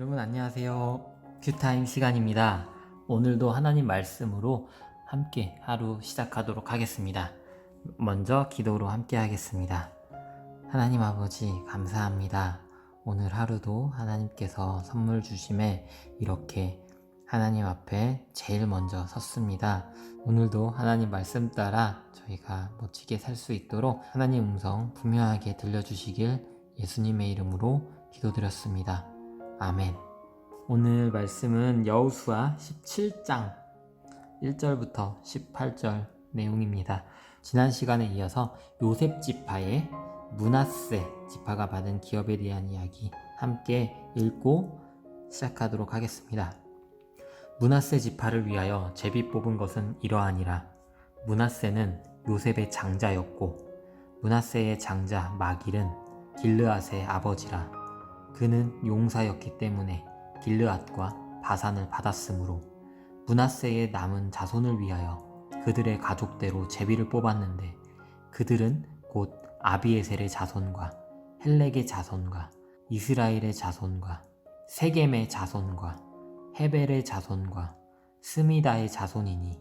여러분 안녕하세요. 큐타임 시간입니다. 오늘도 하나님 말씀으로 함께 하루 시작하도록 하겠습니다. 먼저 기도로 함께 하겠습니다. 하나님 아버지 감사합니다. 오늘 하루도 하나님께서 선물 주심에 이렇게 하나님 앞에 제일 먼저 섰습니다. 오늘도 하나님 말씀 따라 저희가 멋지게 살 수 있도록 하나님 음성 분명하게 들려주시길 예수님의 이름으로 기도드렸습니다. 아멘. 오늘 말씀은 여호수아 17장 1절부터 18절 내용입니다. 지난 시간에 이어서 요셉 지파의 므낫세 지파가 받은 기업에 대한 이야기 함께 읽고 시작하도록 하겠습니다. 므낫세 지파를 위하여 제비 뽑은 것은 이러하니라. 므낫세는 요셉의 장자였고 므낫세의 장자 마길은 길르앗의 아버지라. 그는 용사였기 때문에 길르앗과 바산을 받았으므로 므낫세의 남은 자손을 위하여 그들의 가족대로 제비를 뽑았는데 그들은 곧 아비에셀의 자손과 헬렉의 자손과 이스라엘의 자손과 세겜의 자손과 헤벨의 자손과 스미다의 자손이니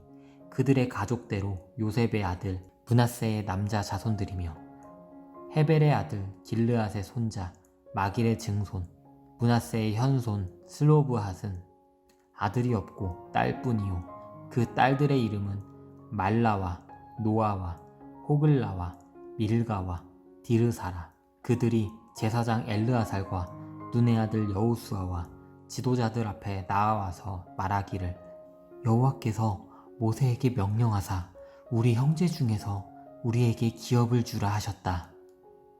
그들의 가족대로 요셉의 아들 므낫세의 남자 자손들이며 헤벨의 아들 길르앗의 손자 마길의 증손 므낫세의 현손 슬로브핫은 아들이 없고 딸뿐이요 그 딸들의 이름은 말라와 노아와 호글라와 밀가와 디르사라. 그들이 제사장 엘르아살과 눈의 아들 여호수아와 지도자들 앞에 나와서 말하기를 여호와께서 모세에게 명령하사 우리 형제 중에서 우리에게 기업을 주라 하셨다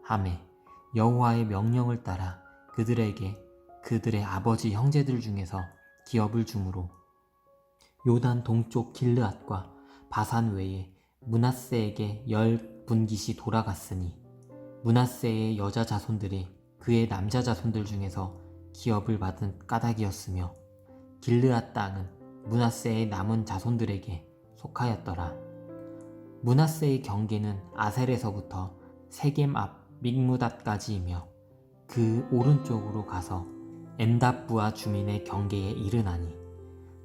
하매 여호와의 명령을 따라 그들에게 그들의 아버지 형제들 중에서 기업을 주므로 요단 동쪽 길르앗과 바산 외에 므낫세에게 10분깃이 돌아갔으니 므낫세의 여자 자손들이 그의 남자 자손들 중에서 기업을 받은 까닭이었으며 길르앗 땅은 므낫세의 남은 자손들에게 속하였더라. 므낫세의 경계는 아셀에서부터 세겜 앞 믹무닷까지이며 그 오른쪽으로 가서 엔답부아 주민의 경계에 이르나니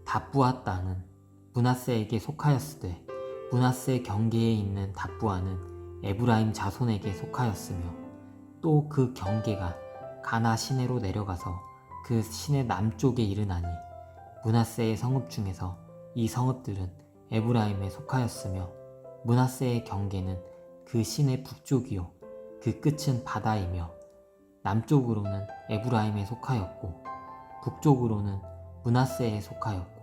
답부아 땅은 므낫세에게 속하였으되 므낫세 경계에 있는 답부아는 에브라임 자손에게 속하였으며 또 그 경계가 가나 시내로 내려가서 그 시내 남쪽에 이르나니 므낫세의 성읍 중에서 이 성읍들은 에브라임에 속하였으며 므낫세의 경계는 그 시내 북쪽이요 그 끝은 바다이며 남쪽으로는 에브라임에 속하였고 북쪽으로는 므낫세에 속하였고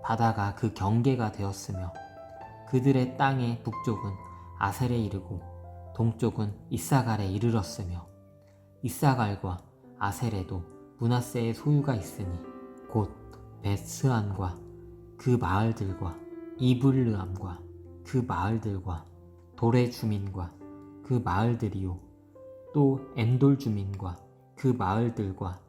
바다가 그 경계가 되었으며 그들의 땅의 북쪽은 아셀에 이르고 동쪽은 이사갈에 이르렀으며 이사갈과 아셀에도 므낫세의 소유가 있으니 곧 베스안과 그 마을들과 이블르암과 그 마을들과 돌의 주민과 그 마을들이요 또 엔돌 주민과 그 마을들과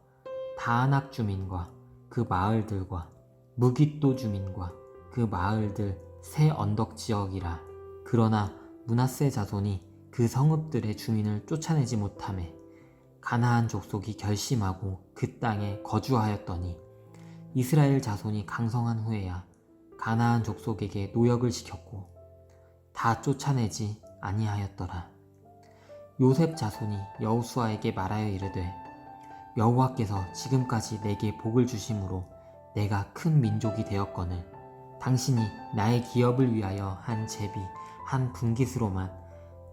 다아낙 주민과 그 마을들과 무깃도 주민과 그 마을들 새 언덕 지역이라. 그러나 므낫세 자손이 그 성읍들의 주민을 쫓아내지 못하매 가나안 족속이 결심하고 그 땅에 거주하였더니 이스라엘 자손이 강성한 후에야 가나안 족속에게 노역을 시켰고 다 쫓아내지 아니하였더라. 요셉 자손이 여호수아에게 말하여 이르되 여호와께서 지금까지 내게 복을 주심으로 내가 큰 민족이 되었거늘 당신이 나의 기업을 위하여 한 제비 한 분깃으로만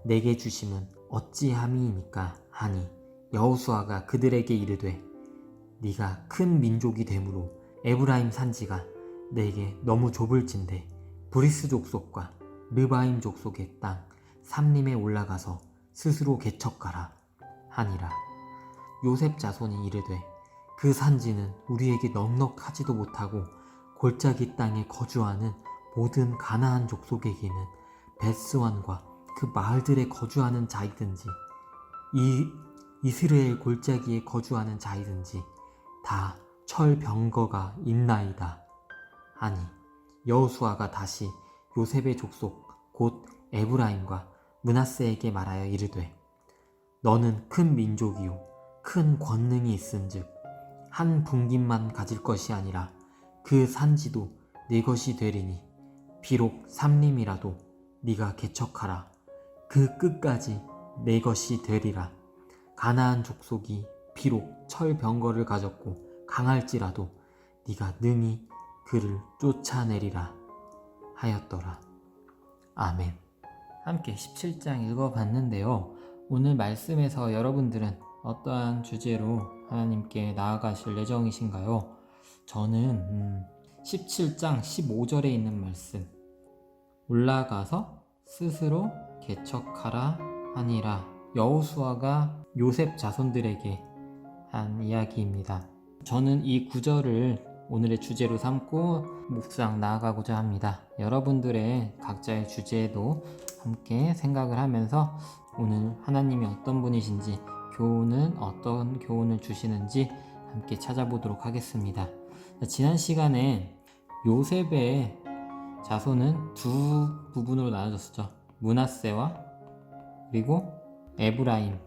내게 주심은 어찌함이니까 하니 여호수아가 그들에게 이르되 네가 큰 민족이 되므로 에브라임 산지가 내게 너무 좁을진대 브리스 족속과 르바임 족속의 땅 삼림에 올라가서 스스로 개척하라 하니라. 요셉 자손이 이르되 그 산지는 우리에게 넉넉하지도 못하고 골짜기 땅에 거주하는 모든 가나안 족속에게는 베스완과 그 마을들에 거주하는 자이든지 이스라엘 골짜기에 거주하는 자이든지 다 철병거가 있나이다 하니 여호수아가 다시 요셉의 족속 곧 에브라임과 므낫세에게 말하여 이르되 너는 큰 민족이요 큰 권능이 있은즉 한 분깃만 가질 것이 아니라 그 산지도 네 것이 되리니 비록 삼림이라도 네가 개척하라. 그 끝까지 내 것이 되리라. 가나안 족속이 비록 철병거를 가졌고 강할지라도 네가 능히 그를 쫓아내리라 하였더라. 아멘. 함께 17장 읽어봤는데요. 오늘 말씀에서 여러분들은 어떠한 주제로 하나님께 나아가실 예정이신가요? 저는 17장 15절에 있는 말씀, 올라가서 스스로 개척하라 하니라, 여호수아가 요셉 자손들에게 한 이야기입니다. 저는 이 구절을 오늘의 주제로 삼고 묵상 나아가고자 합니다. 여러분들의 각자의 주제도 함께 생각을 하면서 오늘 하나님이 어떤 분이신지, 교훈은 어떤 교훈을 주시는지 함께 찾아보도록 하겠습니다. 지난 시간에 요셉의 자손은 두 부분으로 나눠졌었죠. 므낫세와 그리고 에브라임.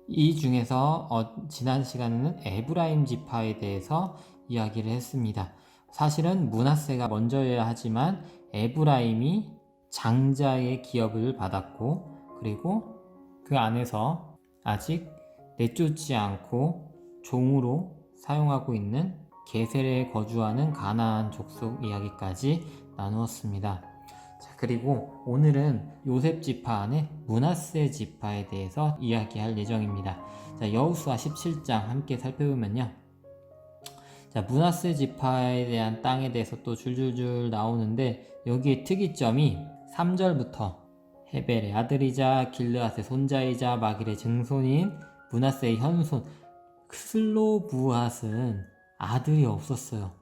이 중에서 지난 시간에는 에브라임 지파에 대해서 이야기를 했습니다. 사실은 므낫세가 먼저여야 하지만 에브라임이 장자의 기업을 받았고, 그리고 그 안에서 아직 내쫓지 않고 종으로 사용하고 있는 게셀에 거주하는 가나안 족속 이야기까지 나누었습니다. 자, 그리고 오늘은 요셉 지파 안에 므낫세 지파에 대해서 이야기할 예정입니다. 자, 여호수아 17장 함께 살펴보면요. 자, 므낫세 지파에 대한 땅에 대해서 또 줄줄줄 나오는데, 여기에 특이점이 3절부터 헤벨의 아들이자 길르앗의 손자이자 마길의 증손인 므낫세의 현손 슬로브앗은 아들이 없었어요.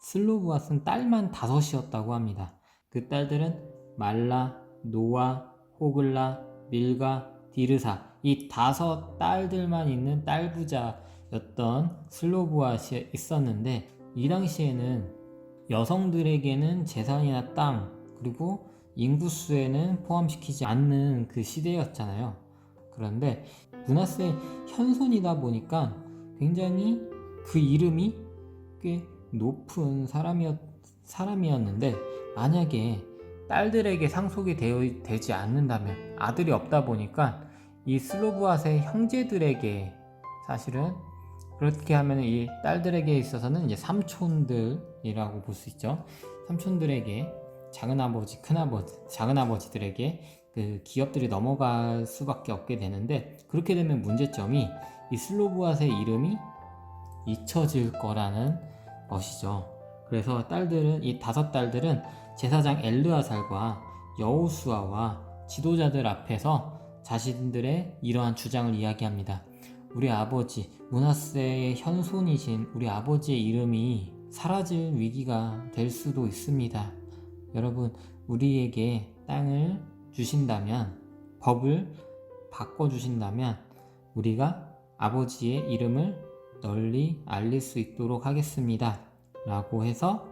슬로브앗은 딸만 5이었다고 합니다. 그 딸들은 말라, 노아, 호글라, 밀가, 디르사, 이 5 딸들만 있는 딸부자였던 슬로브앗이 있었는데, 이 당시에는 여성들에게는 재산이나 땅, 그리고 인구수에는 포함시키지 않는 그 시대였잖아요. 그런데 므낫세 현손이다 보니까 굉장히 그 이름이 꽤 높은 사람이었는데, 만약에 딸들에게 상속이 되지 않는다면, 아들이 없다 보니까 이 슬로브앗의 형제들에게, 사실은 그렇게 하면 이 딸들에게 있어서는 이제 삼촌들이라고 볼 수 있죠. 삼촌들에게, 작은아버지, 큰아버지, 작은아버지들에게 그 기업들이 넘어갈 수밖에 없게 되는데, 그렇게 되면 문제점이 이 슬로브앗의 이름이 잊혀질 거라는 것이죠. 그래서 딸들은, 이 5 딸들은 제사장 엘르아살과 여호수아와 지도자들 앞에서 자신들의 이러한 주장을 이야기합니다. 우리 아버지, 므낫세의 현손이신 우리 아버지의 이름이 사라질 위기가 될 수도 있습니다. 여러분, 우리에게 땅을 주신다면, 법을 바꿔주신다면 우리가 아버지의 이름을 널리 알릴 수 있도록 하겠습니다 라고 해서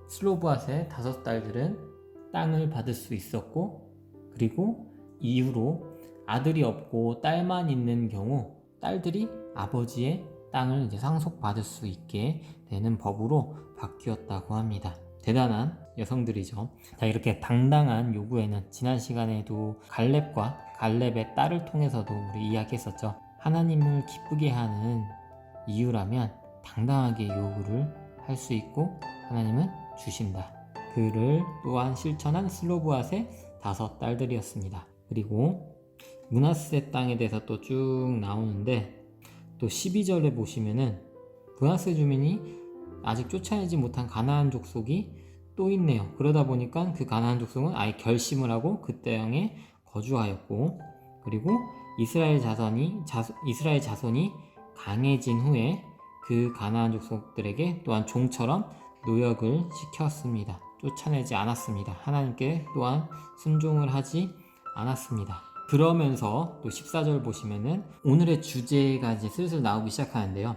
슬로브앗의 5 딸들은 땅을 받을 수 있었고, 그리고 이후로 아들이 없고 딸만 있는 경우 딸들이 아버지의 땅을 이제 상속받을 수 있게 되는 법으로 바뀌었다고 합니다. 대단한 여성들이죠. 자, 이렇게 당당한 요구에는 지난 시간에도 갈렙의 딸을 통해서도 우리 이야기했었죠. 하나님을 기쁘게 하는 이유라면 당당하게 요구를 할 수 있고 하나님은 주신다. 그를 또한 실천한 슬로브앗의 5 딸들이었습니다. 그리고 므낫세 땅에 대해서 또 쭉 나오는데, 또 12절에 보시면은 므낫세 주민이 아직 쫓아내지 못한 가나안 족속이 또 있네요. 그러다 보니까 그 가나안 족속은 아예 결심을 하고 그 땅에 거주하였고, 그리고 이스라엘 자손이 강해진 후에 그 가나안 족속들에게 또한 종처럼 노역을 시켰습니다. 쫓아내지 않았습니다. 하나님께 또한 순종을 하지 않았습니다. 그러면서 또 14절 보시면은 오늘의 주제가 이제 슬슬 나오기 시작하는데요.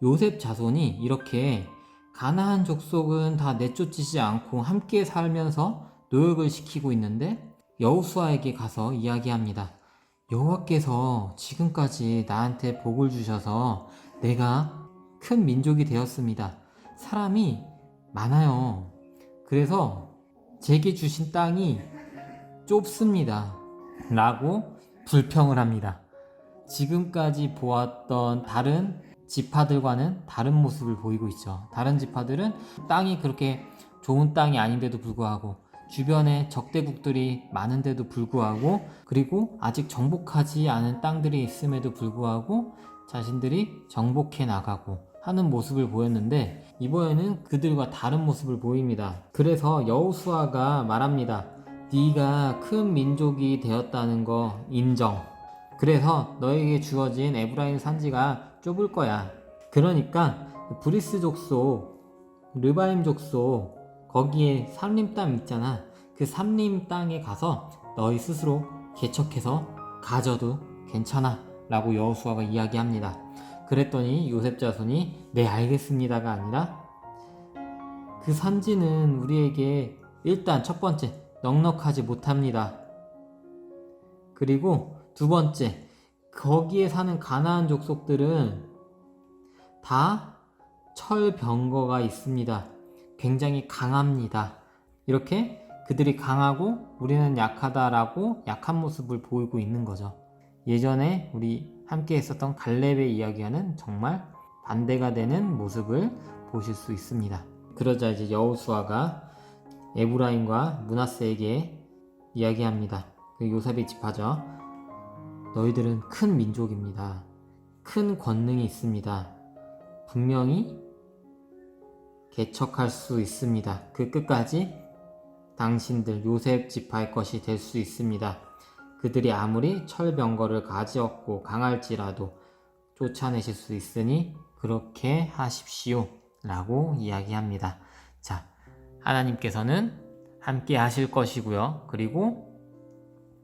요셉 자손이 이렇게 가나안 족속은 다 내쫓지 않고 함께 살면서 노역을 시키고 있는데, 여호수아에게 가서 이야기합니다. 여호와께서 지금까지 나한테 복을 주셔서 내가 큰 민족이 되었습니다. 사람이 많아요. 그래서 제게 주신 땅이 좁습니다. 라고 불평을 합니다. 지금까지 보았던 다른 지파들과는 다른 모습을 보이고 있죠. 다른 지파들은 땅이 그렇게 좋은 땅이 아닌데도 불구하고 주변에 적대국들이 많은데도 불구하고 그리고 아직 정복하지 않은 땅들이 있음에도 불구하고 자신들이 정복해 나가고 하는 모습을 보였는데 이번에는 그들과 다른 모습을 보입니다. 그래서 여호수아가 말합니다. 네가 큰 민족이 되었다는 거 인정. 그래서 너에게 주어진 에브라임 산지가 좁을 거야. 그러니까 브리스 족속, 르바임 족속 거기에 삼림 땅 있잖아. 그 삼림 땅에 가서 너희 스스로 개척해서 가져도 괜찮아 라고 여호수아가 이야기합니다. 그랬더니 요셉 자손이 네 알겠습니다가 아니라 그 산지는 우리에게 일단 첫 번째 넉넉하지 못합니다. 그리고 두 번째, 거기에 사는 가나안 족속들은 다 철병거가 있습니다. 굉장히 강합니다. 이렇게 그들이 강하고 우리는 약하다라고 약한 모습을 보이고 있는 거죠. 예전에 우리 함께 했었던 갈렙의 이야기와는 정말 반대가 되는 모습을 보실 수 있습니다. 그러자 이제 여호수아가 에브라임과 므낫세에게 이야기합니다. 그 요셉의 지파죠. 너희들은 큰 민족입니다. 큰 권능이 있습니다. 분명히 개척할 수 있습니다. 그 끝까지 당신들 요셉 지파의 것이 될 수 있습니다. 그들이 아무리 철병거를 가지었고 강할지라도 쫓아내실 수 있으니 그렇게 하십시오 라고 이야기합니다. 자, 하나님께서는 함께 하실 것이고요. 그리고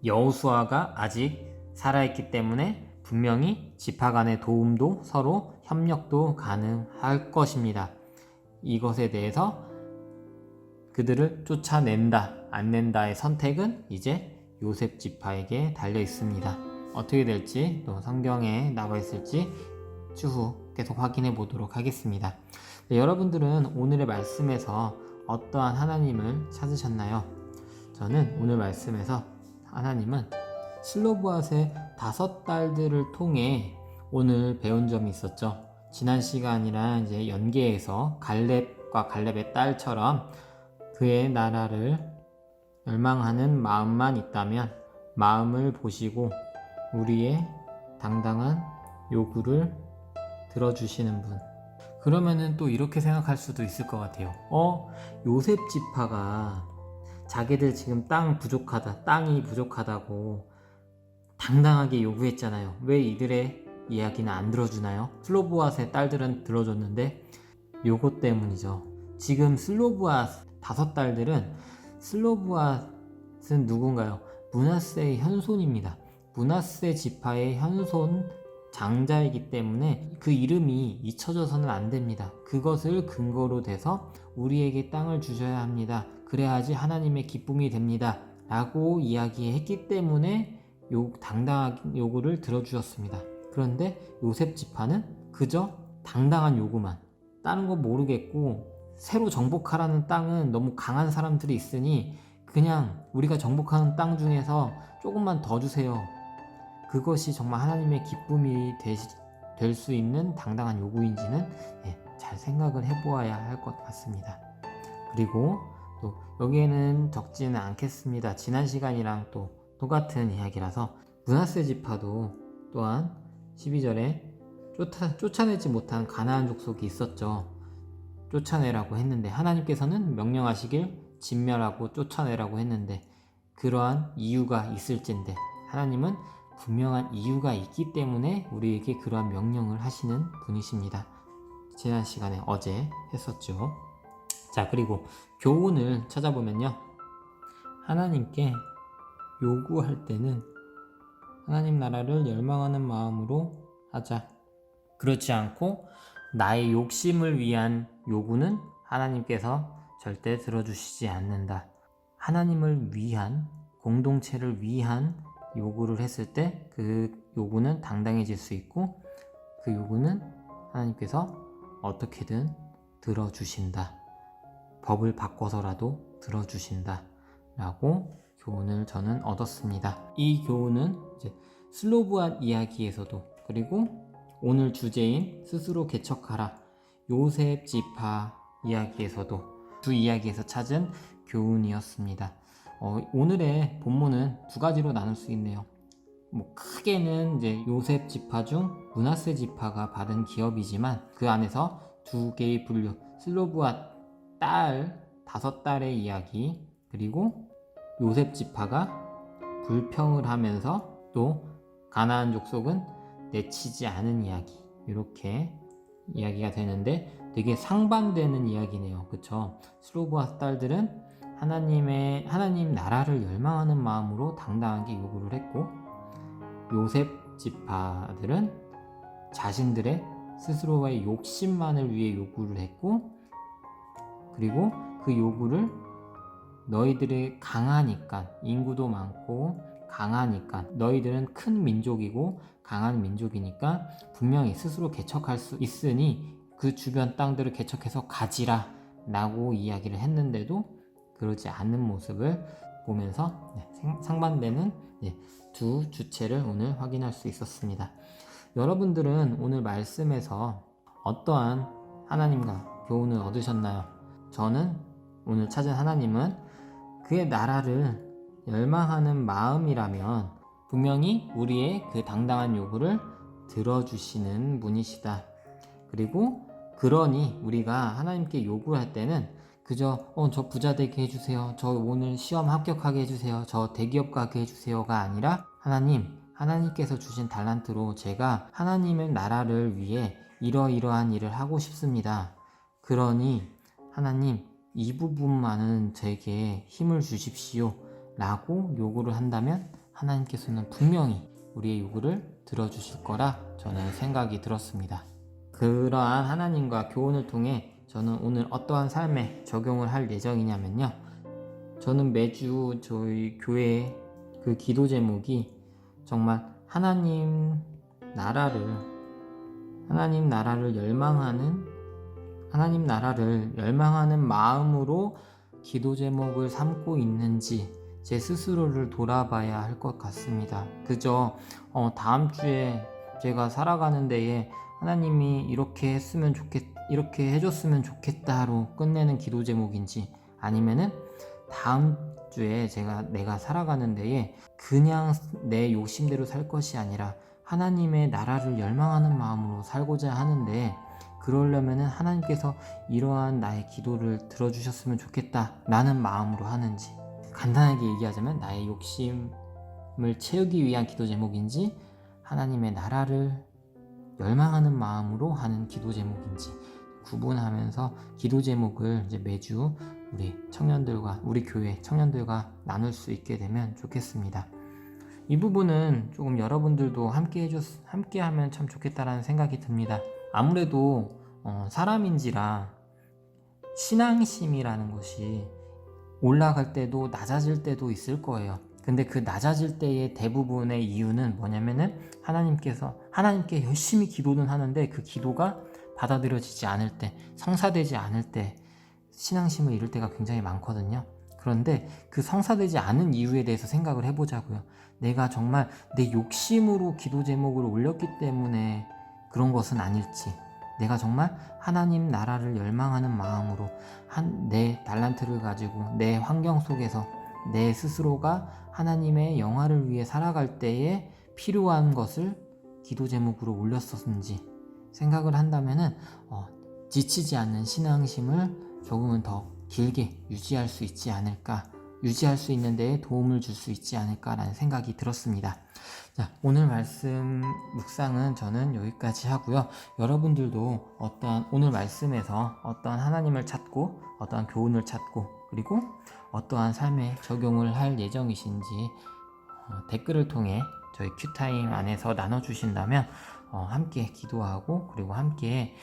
여호수아가 아직 살아있기 때문에 분명히 지파 간의 도움도 서로 협력도 가능할 것입니다. 이것에 대해서 그들을 쫓아낸다, 안 낸다의 선택은 이제 요셉 지파에게 달려 있습니다. 어떻게 될지 또 성경에 나와 있을지 추후 계속 확인해 보도록 하겠습니다. 네, 여러분들은 오늘의 말씀에서 어떠한 하나님을 찾으셨나요? 저는 오늘 말씀에서 하나님은 슬로브앗의 5딸들을 통해 오늘 배운 점이 있었죠. 지난 시간이랑 이제 연계해서 갈렙과 갈렙의 딸처럼 그의 나라를 멸망하는 마음만 있다면 마음을 보시고 우리의 당당한 요구를 들어주시는 분. 그러면은 또 이렇게 생각할 수도 있을 것 같아요. 요셉 지파가 자기들 지금 땅이 부족하다고 당당하게 요구했잖아요. 왜 이들의 이야기는 안 들어주나요? 슬로브앗의 딸들은 들어줬는데 요것 때문이죠. 지금 슬로브앗 5딸들은 슬로브앗은 누군가요? 므낫세의 현손입니다. 므낫세 지파의 현손 장자이기 때문에 그 이름이 잊혀져서는 안 됩니다. 그것을 근거로 돼서 우리에게 땅을 주셔야 합니다. 그래야지 하나님의 기쁨이 됩니다. 라고 이야기했기 때문에 당당한 요구를 들어주셨습니다. 그런데 요셉 지파는 그저 당당한 요구만, 다른 거 모르겠고 새로 정복하라는 땅은 너무 강한 사람들이 있으니 그냥 우리가 정복하는 땅 중에서 조금만 더 주세요. 그것이 정말 하나님의 기쁨이 될 수 있는 당당한 요구인지는 잘 생각을 해보아야 할 것 같습니다. 그리고 또 여기에는 적지는 않겠습니다. 지난 시간이랑 또 똑같은 이야기라서 므낫세 지파도 또한 12절에 쫓아내지 못한 가나안 족속이 있었죠. 쫓아내라고 했는데 하나님께서는 명령하시길 진멸하고 쫓아내라고 했는데 그러한 이유가 있을진데 하나님은 분명한 이유가 있기 때문에 우리에게 그러한 명령을 하시는 분이십니다. 지난 시간에 어제 했었죠. 자, 그리고 교훈을 찾아보면요. 하나님께 요구할 때는 하나님 나라를 열망하는 마음으로 하자. 그렇지 않고 나의 욕심을 위한 요구는 하나님께서 절대 들어주시지 않는다. 하나님을 위한, 공동체를 위한 요구를 했을 때 그 요구는 당당해질 수 있고 그 요구는 하나님께서 어떻게든 들어주신다. 법을 바꿔서라도 들어주신다. 라고 교훈을 저는 얻었습니다. 이 교훈은 이제 슬로브앗 이야기에서도, 그리고 오늘 주제인 스스로 개척하라 요셉 지파 이야기에서도, 두 이야기에서 찾은 교훈이었습니다. 오늘의 본문은 두 가지로 나눌 수 있네요. 크게는 이제 요셉 지파 중 므낫세 지파가 받은 기업이지만 그 안에서 두 개의 분류, 슬로브앗 딸 5딸의 이야기, 그리고 요셉 지파가 불평을 하면서 또 가나안 족속은 내치지 않은 이야기, 이렇게 이야기가 되는데 되게 상반되는 이야기네요. 그쵸? 슬로브앗 딸들은 하나님 나라를 열망하는 마음으로 당당하게 요구를 했고, 요셉 지파들은 자신들의 스스로의 욕심만을 위해 요구를 했고, 그리고 그 요구를 너희들이 강하니까, 인구도 많고 강하니까, 너희들은 큰 민족이고 강한 민족이니까 분명히 스스로 개척할 수 있으니 그 주변 땅들을 개척해서 가지라 라고 이야기를 했는데도 그러지 않는 모습을 보면서 상반되는 두 주체를 오늘 확인할 수 있었습니다. 여러분들은 오늘 말씀에서 어떠한 하나님과 교훈을 얻으셨나요? 저는 오늘 찾은 하나님은 그의 나라를 열망하는 마음이라면 분명히 우리의 그 당당한 요구를 들어주시는 분이시다. 그리고 그러니 우리가 하나님께 요구할 때는 그저 저 부자 되게 해주세요, 저 오늘 시험 합격하게 해주세요, 저 대기업 가게 해주세요가 아니라 하나님께서 주신 달란트로 제가 하나님의 나라를 위해 이러이러한 일을 하고 싶습니다. 그러니 하나님 이 부분만은 제게 힘을 주십시오 라고 요구를 한다면 하나님께서는 분명히 우리의 요구를 들어주실 거라 저는 생각이 들었습니다. 그러한 하나님과 교훈을 통해 저는 오늘 어떠한 삶에 적용을 할 예정이냐면요, 저는 매주 저희 교회 그 기도 제목이 정말 하나님 나라를 열망하는 마음으로 기도 제목을 삼고 있는지 제 스스로를 돌아봐야 할 것 같습니다. 그저 다음 주에 제가 살아가는 데에 하나님이 이렇게 해줬으면 좋겠다로 끝내는 기도 제목인지, 아니면은 다음 주에 내가 살아가는 데에 그냥 내 욕심대로 살 것이 아니라 하나님의 나라를 열망하는 마음으로 살고자 하는데, 그러려면은 하나님께서 이러한 나의 기도를 들어주셨으면 좋겠다 라는 마음으로 하는지, 간단하게 얘기하자면 나의 욕심을 채우기 위한 기도 제목인지 하나님의 나라를 열망하는 마음으로 하는 기도 제목인지 구분하면서 기도 제목을 이제 매주 우리 교회 청년들과 나눌 수 있게 되면 좋겠습니다. 이 부분은 조금 여러분들도 함께 하면 참 좋겠다라는 생각이 듭니다. 아무래도 사람인지라 신앙심이라는 것이 올라갈 때도 낮아질 때도 있을 거예요. 근데 그 낮아질 때의 대부분의 이유는 뭐냐면은 하나님께 열심히 기도는 하는데 그 기도가 받아들여지지 않을 때, 성사되지 않을 때 신앙심을 잃을 때가 굉장히 많거든요. 그런데 그 성사되지 않은 이유에 대해서 생각을 해보자고요. 내가 정말 내 욕심으로 기도 제목을 올렸기 때문에 그런 것은 아닐지, 내가 정말 하나님 나라를 열망하는 마음으로 내 달란트를 가지고 내 환경 속에서 내 스스로가 하나님의 영화를 위해 살아갈 때에 필요한 것을 기도 제목으로 올렸었는지 생각을 한다면은 지치지 않는 신앙심을 조금은 더 길게 유지할 수 있지 않을까, 유지할 수 있는 데에 도움을 줄 수 있지 않을까라는 생각이 들었습니다. 자, 오늘 말씀 묵상은 저는 여기까지 하고요. 여러분들도 오늘 말씀에서 어떠한 하나님을 찾고 어떠한 교훈을 찾고 그리고 어떠한 삶에 적용을 할 예정이신지 댓글을 통해 저희 큐타임 안에서 나눠주신다면 함께 기도하고 그리고 함께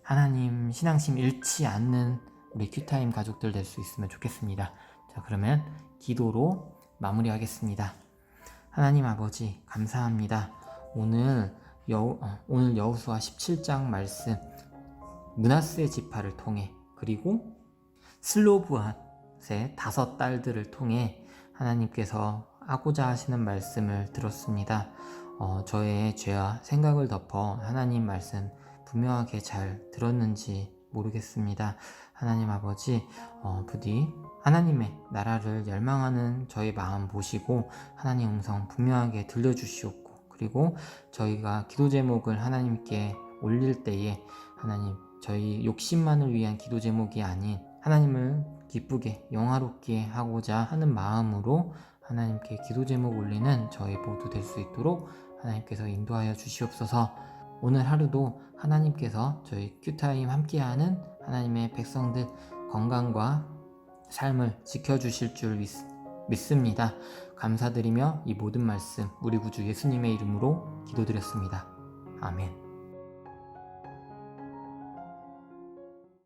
하나님 신앙심 잃지 않는 우리 큐타임 가족들 될 수 있으면 좋겠습니다. 자, 그러면 기도로 마무리하겠습니다. 하나님 아버지 감사합니다. 오늘 오늘 여호수아 17장 말씀 므낫세 지파를 통해 그리고 슬로브앗의 5 딸들을 통해 하나님께서 하고자 하시는 말씀을 들었습니다. 저의 죄와 생각을 덮어 하나님 말씀 분명하게 잘 들었는지 모르겠습니다. 하나님 아버지, 부디 하나님의 나라를 열망하는 저희 마음 보시고 하나님 음성 분명하게 들려주시옵고, 그리고 저희가 기도 제목을 하나님께 올릴 때에 하나님, 저희 욕심만을 위한 기도 제목이 아닌 하나님을 기쁘게 영화롭게 하고자 하는 마음으로 하나님께 기도 제목 올리는 저희 모두 될 수 있도록 하나님께서 인도하여 주시옵소서. 오늘 하루도 하나님께서 저희 큐타임 함께하는 하나님의 백성들 건강과 삶을 지켜주실 줄 믿습니다. 감사드리며 이 모든 말씀 우리 구주 예수님의 이름으로 기도드렸습니다. 아멘.